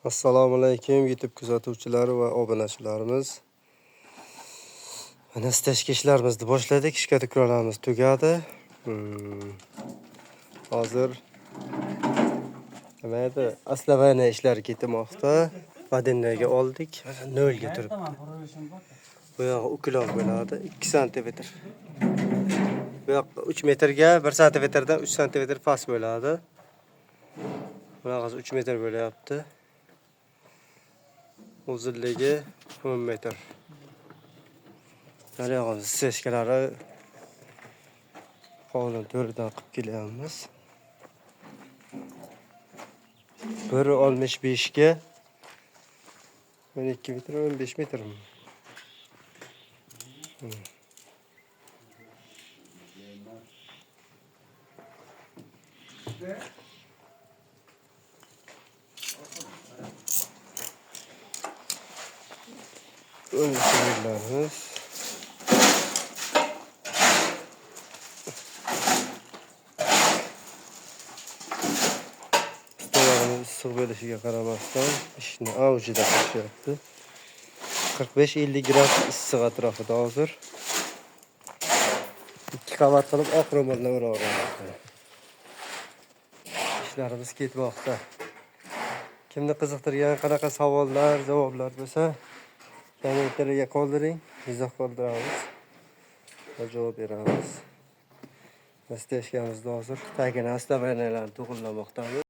Assalomu alaykum YouTube kuzatuvchilari va obunachilarimiz. Mana stashka ishlarimizni boshladik. Ishga takrorlarimiz tugadi. Hozir nima edi? Aslavana ishlari ketmoqda. Badinlarga oldik. 0 ga turibdi. Bu yog'i uklov bo'ladi. 2 sm. Bu yoqda 3 metrga 1 sm dan 3 sm past bo'ladi. Bunaqasi 3 metr bo'lyapti. Uzunligi 10 metr. Mana stashkalari hovli to'ridan qilib kelyapmiz. 1.65 ga 12 metr 15 metr. Ölçülerimiz ustalarimiz issiq bo'lishiga qaramasdan ishni avjida qilishyapti. 45-50 grad issiq atrofida hozir 2 qavat qilib oq ro'moldan o'raveramiz. İşlerimiz ketmoqda. Kimni qiziqtirgan qanaqa savollar, javoblar bo'lsa, kommentariyga qoldiring, izoh qoldiramiz va javob beramiz. Stashkamizda hozir tagini aslavanalarni to'g'irlamoqdamiz.